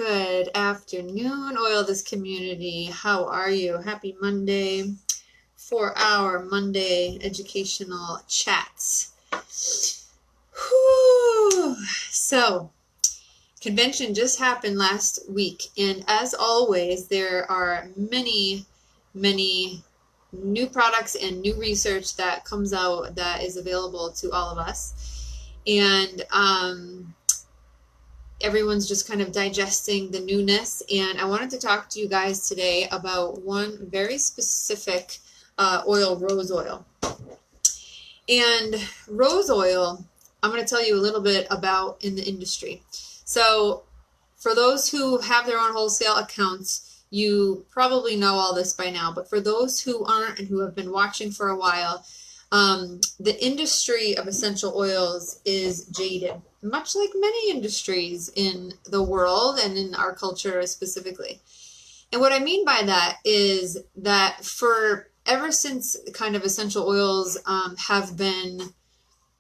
Good afternoon, Oil This Community. How are you? Happy Monday for our Monday educational chats. Whew. So, convention just happened last week, and as always, there are many new products and new research that comes out that is available to all of us. And everyone's just kind of digesting the newness, and I wanted to talk to you guys today about one very specific oil, rose oil. And rose oil, I'm going to tell you a little bit about in the industry. So for those who have their own wholesale accounts, you probably know all this by now, but for those who aren't and who have been watching for a while, the industry of essential oils is jaded, much like many industries in the world and in our culture specifically. And what I mean by that is that ever since kind of essential oils have been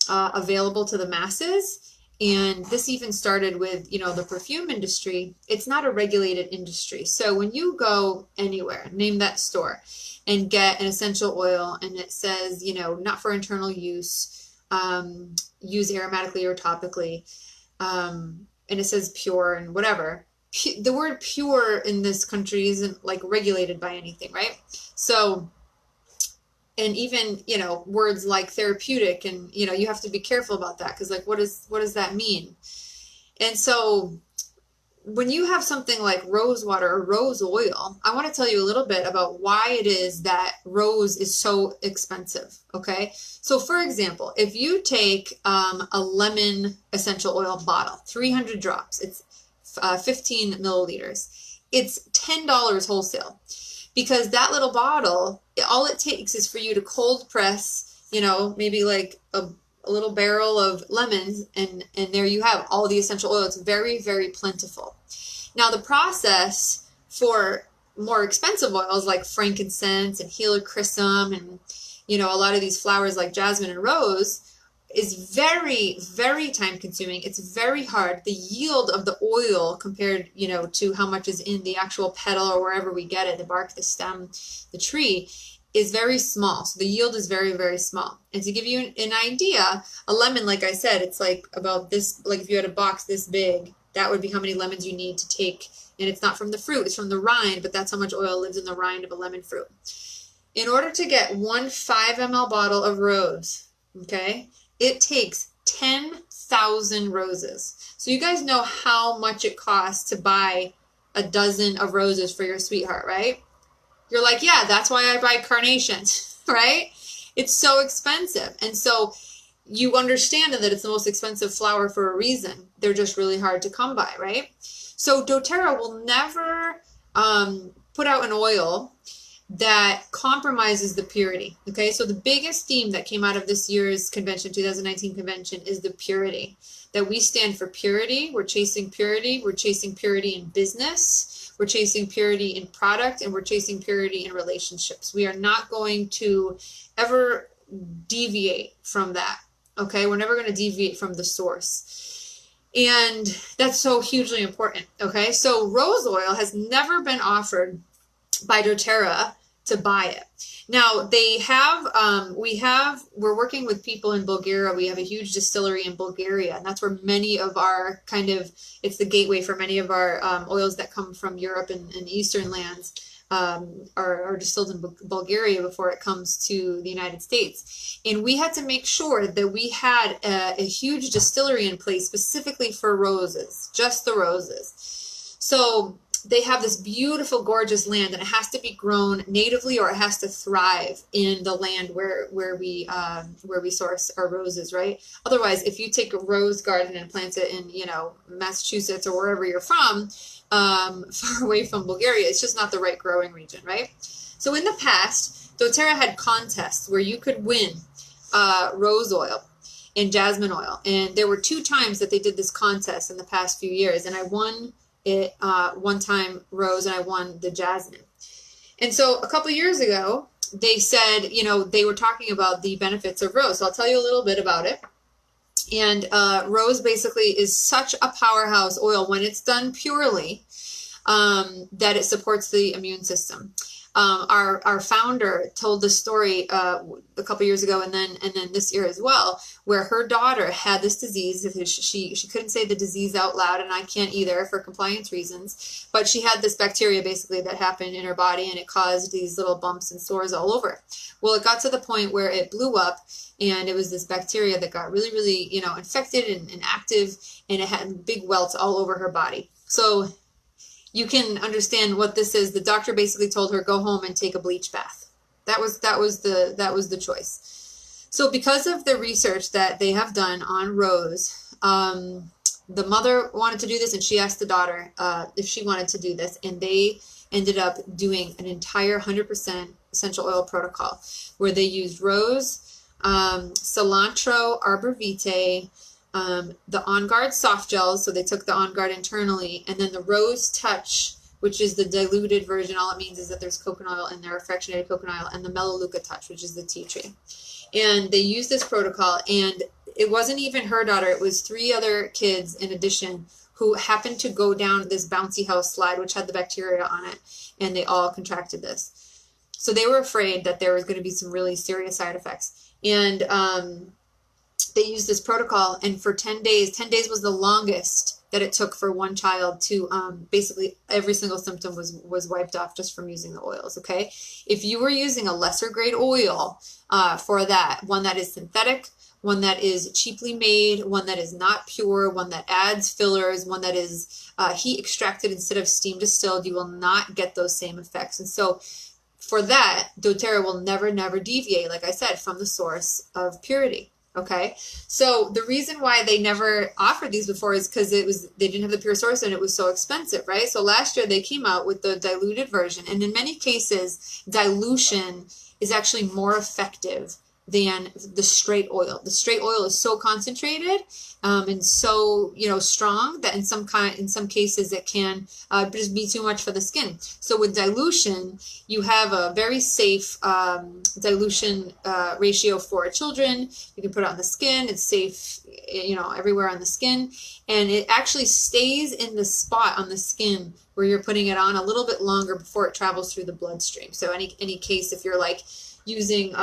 available to the masses, and this even started with, the perfume industry, it's not a regulated industry. So when you go anywhere, name that store, and get an essential oil and it says, not for internal use, use aromatically or topically, and it says pure and whatever. The word pure in this country isn't like regulated by anything, right? So, and even, words like therapeutic and, you have to be careful about that because like, what does that mean? And so when you have something like rose water or rose oil, I want to tell you a little bit about why it is that rose is so expensive, okay? So for example, if you take a lemon essential oil bottle, 300 drops, it's 15 milliliters, it's $10 wholesale. Because that little bottle, all it takes is for you to cold press, maybe like a little barrel of lemons, and there you have all the essential oil. It's very, very plentiful. Now, the process for more expensive oils like frankincense and helichrysum and, a lot of these flowers like jasmine and rose is very, very time consuming. It's very hard. The yield of the oil compared, to how much is in the actual petal or wherever we get it, the bark, the stem, the tree, is very small. So the yield is very, very small. And to give you an idea, a lemon, like I said, it's like about this, like if you had a box this big, that would be how many lemons you need to take. And it's not from the fruit, it's from the rind, but that's how much oil lives in the rind of a lemon fruit. In order to get one 5 ml bottle of rose, okay, it takes 10,000 roses. So you guys know how much it costs to buy a dozen of roses for your sweetheart, right? You're like, yeah, that's why I buy carnations, right? It's so expensive. And so you understand that it's the most expensive flower for a reason. They're just really hard to come by, right? So doTERRA will never put out an oil that compromises the purity. Okay, so the biggest theme that came out of this year's convention, 2019 convention, is the purity. That we stand for purity. We're chasing purity. We're chasing purity in business. We're chasing purity in product, and we're chasing purity in relationships. We are not going to ever deviate from that. Okay, we're never going to deviate from the source. And that's so hugely important. Okay, so rose oil has never been offered by doTERRA to buy it. Now they have, we're working with people in Bulgaria. We have a huge distillery in Bulgaria, and that's where many of our it's the gateway for many of our oils that come from Europe and Eastern lands are distilled in Bulgaria before it comes to the United States. And we had to make sure that we had a huge distillery in place specifically for roses, just the roses. So they have this beautiful, gorgeous land, and it has to be grown natively, or it has to thrive in the land where we source our roses, right? Otherwise, if you take a rose garden and plant it in, Massachusetts or wherever you're from, far away from Bulgaria, it's just not the right growing region, right? So in the past, doTERRA had contests where you could win rose oil and jasmine oil, and there were 2 times that they did this contest in the past few years, and I won it one time rose and I won the jasmine. And so a couple years ago, they said, they were talking about the benefits of rose. So I'll tell you a little bit about it. And rose basically is such a powerhouse oil when it's done purely, that it supports the immune system. Our founder told the story a couple years ago, and then this year as well, where her daughter had this disease. She couldn't say the disease out loud, and I can't either for compliance reasons. But she had this bacteria basically that happened in her body, and it caused these little bumps and sores all over. Well, it got to the point where it blew up, and it was this bacteria that got really, really, infected and active, and it had big welts all over her body. So you can understand what this is. The doctor basically told her, go home and take a bleach bath. That was the choice. So because of the research that they have done on rose, the mother wanted to do this, and she asked the daughter if she wanted to do this, and they ended up doing an entire 100% essential oil protocol where they used rose, cilantro, arbor vitae, the On Guard soft gels, so they took the On Guard internally, and then the Rose Touch, which is the diluted version. All it means is that there's coconut oil in there, fractionated coconut oil, and the Melaleuca Touch, which is the tea tree. And they used this protocol, and it wasn't even her daughter, it was 3 other kids in addition who happened to go down this bouncy house slide, which had the bacteria on it, and they all contracted this. So they were afraid that there was going to be some really serious side effects. And they used this protocol, and for 10 days was the longest that it took for one child to basically every single symptom was wiped off just from using the oils. Okay, if you were using a lesser grade oil for that, one that is synthetic, one that is cheaply made, one that is not pure, one that adds fillers, one that is heat extracted instead of steam distilled, you will not get those same effects. And so for that, doTERRA will never deviate, like I said, from the source of purity. Okay, so the reason why they never offered these before is because they didn't have the pure source and it was so expensive, right? So last year they came out with the diluted version, and in many cases, dilution is actually more effective than the straight oil. The straight oil is so concentrated and so strong that in some cases it can just be too much for the skin. So with dilution, you have a very safe dilution ratio for children. You can put it on the skin. It's safe, everywhere on the skin, and it actually stays in the spot on the skin where you're putting it on a little bit longer before it travels through the bloodstream. So any case, if you're like using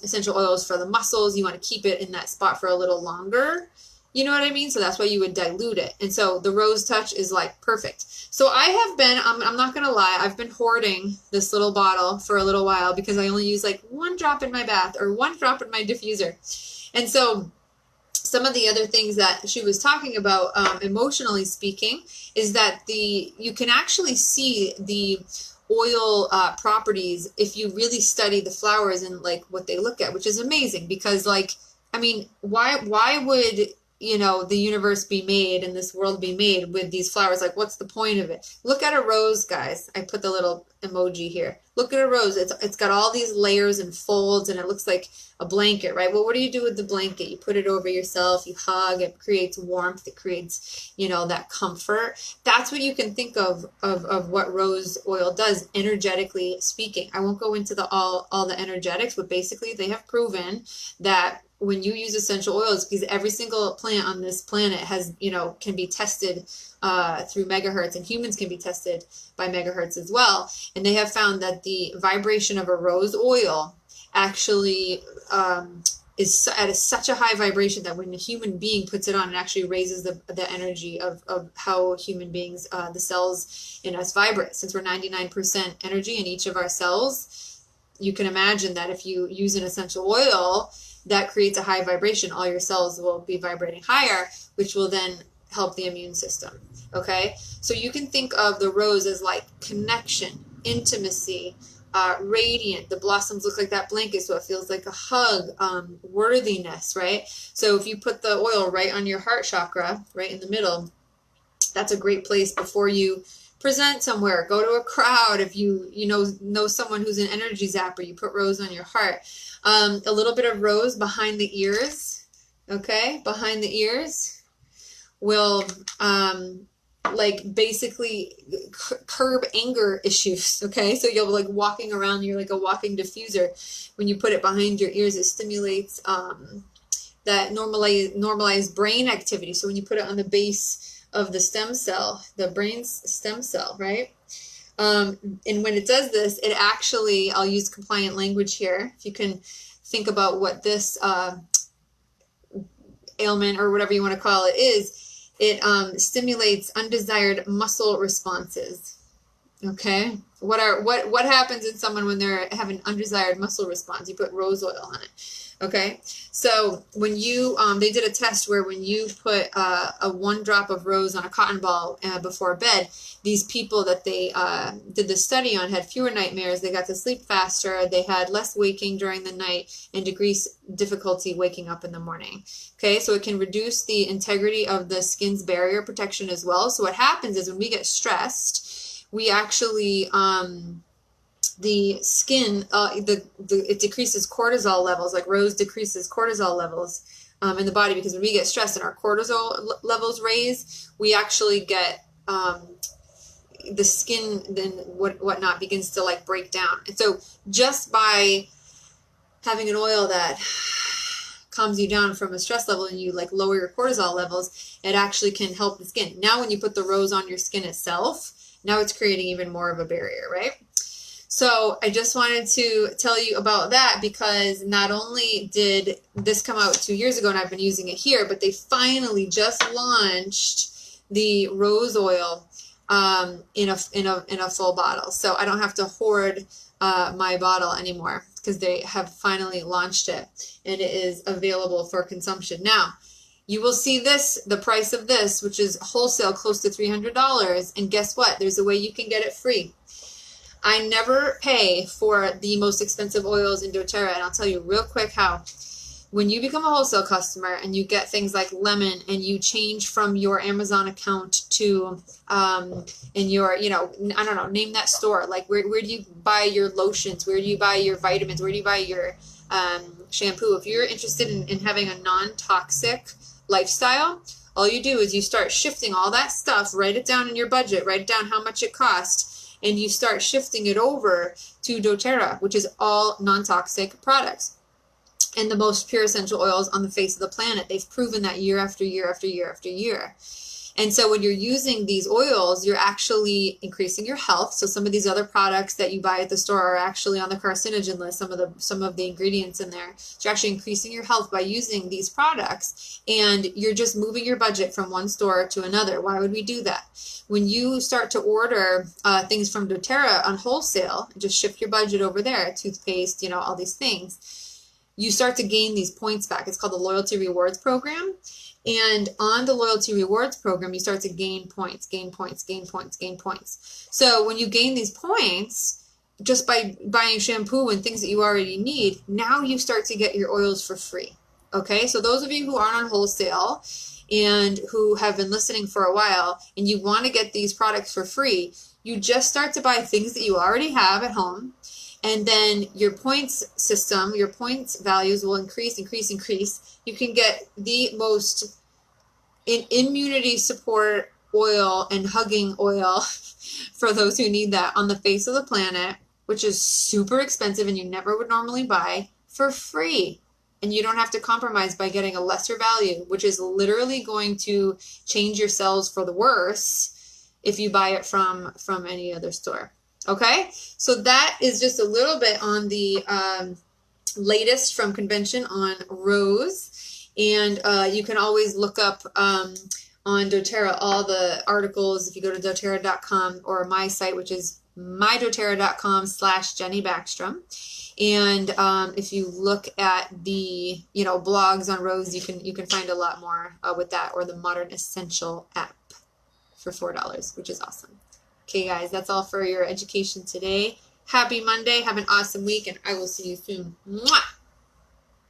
essential oils for the muscles, you want to keep it in that spot for a little longer. You know what I mean? So that's why you would dilute it. And so the Rose Touch is like perfect. So I have been, I'm not going to lie, I've been hoarding this little bottle for a little while because I only use like 1 drop in my bath or 1 drop in my diffuser. And so some of the other things that she was talking about, emotionally speaking, is that you can actually see the oil properties if you really study the flowers and like what they look at, which is amazing because why would the universe be made and this world be made with these flowers? Like, what's the point of it? Look at a rose, guys. I put the little emoji here. Look at a rose. It's got all these layers and folds, and it looks like a blanket, right? Well, what do you do with the blanket? You put it over yourself, you hug, it creates warmth, it creates, that comfort. That's what you can think of what rose oil does, energetically speaking. I won't go into all the energetics, but basically they have proven that when you use essential oils, because every single plant on this planet has, can be tested through megahertz, and humans can be tested by megahertz as well. And they have found that the vibration of a rose oil actually is at such a high vibration that when a human being puts it on, it actually raises the energy of how human beings, the cells in us vibrate. Since we're 99% energy in each of our cells, you can imagine that if you use an essential oil, that creates a high vibration. All your cells will be vibrating higher, which will then help the immune system. Okay, so you can think of the rose as like connection, intimacy, radiant. The blossoms look like that blanket, so it feels like a hug, worthiness, right? So if you put the oil right on your heart chakra, right in the middle, that's a great place before you present somewhere, go to a crowd. If you know someone who's an energy zapper, you put rose on your heart. A little bit of rose behind the ears, okay? Behind the ears will basically curb anger issues, okay? So you'll like walking around, you're like a walking diffuser. When you put it behind your ears, it stimulates that normalize brain activity. So when you put it on the base of the stem cell, the brain's stem cell, right? And when it does this, it actually, I'll use compliant language here. If you can think about what this ailment or whatever you want to call it is, it stimulates undesired muscle responses. Okay, what happens in someone when they're having undesired muscle response? You put rose oil on it. Okay, so when you they did a test where when you put a 1 drop of rose on a cotton ball before bed, these people that they did the study on had fewer nightmares, they got to sleep faster, they had less waking during the night, and decreased difficulty waking up in the morning. Okay, so it can reduce the integrity of the skin's barrier protection as well. So what happens is when we get stressed, we actually the skin, it decreases cortisol levels, like rose decreases cortisol levels in the body, because when we get stressed and our cortisol levels raise, we actually get the skin then whatnot begins to like break down. And so just by having an oil that calms you down from a stress level and you like lower your cortisol levels, it actually can help the skin. Now when you put the rose on your skin itself, now it's creating even more of a barrier, right? So I just wanted to tell you about that, because not only did this come out 2 years ago and I've been using it here, but they finally just launched the rose oil in a full bottle. So I don't have to hoard my bottle anymore, because they have finally launched it and it is available for consumption. Now, you will see this, the price of this, which is wholesale, close to $300. And guess what? There's a way you can get it free. I never pay for the most expensive oils in doTERRA, and I'll tell you real quick how. When you become a wholesale customer and you get things like lemon, and you change from your Amazon account to in your, I don't know, name that store. Like where do you buy your lotions? Where do you buy your vitamins? Where do you buy your shampoo? If you're interested in having a non-toxic lifestyle, all you do is you start shifting all that stuff, write it down in your budget, write down how much it costs, and you start shifting it over to doTERRA, which is all non-toxic products and the most pure essential oils on the face of the planet. They've proven that year after year after year after year. And so when you're using these oils, you're actually increasing your health. So some of these other products that you buy at the store are actually on the carcinogen list, some of the ingredients in there. So you're actually increasing your health by using these products, and you're just moving your budget from one store to another. Why would we do that? When you start to order things from doTERRA on wholesale, just shift your budget over there, toothpaste, all these things, you start to gain these points back. It's called the Loyalty Rewards Program. And on the Loyalty Rewards Program, you start to gain points, gain points, gain points, gain points. So when you gain these points, just by buying shampoo and things that you already need, now you start to get your oils for free. Okay, so those of you who aren't on wholesale and who have been listening for a while and you want to get these products for free, you just start to buy things that you already have at home. And then your points system, your points values will increase, increase, increase. You can get the most immunity support oil and hugging oil for those who need that on the face of the planet, which is super expensive and you never would normally buy, for free. And you don't have to compromise by getting a lesser value, which is literally going to change your cells for the worse if you buy it from any other store. Okay, so that is just a little bit on the latest from convention on rose. And you can always look up on doTERRA all the articles if you go to doTERRA.com or my site, which is mydoTERRA.com/Jenny Backstrom. And if you look at the blogs on rose, you can find a lot more with that, or the Modern Essential app for $4, which is awesome. Okay, guys, that's all for your education today. Happy Monday. Have an awesome week, and I will see you soon. Mwah!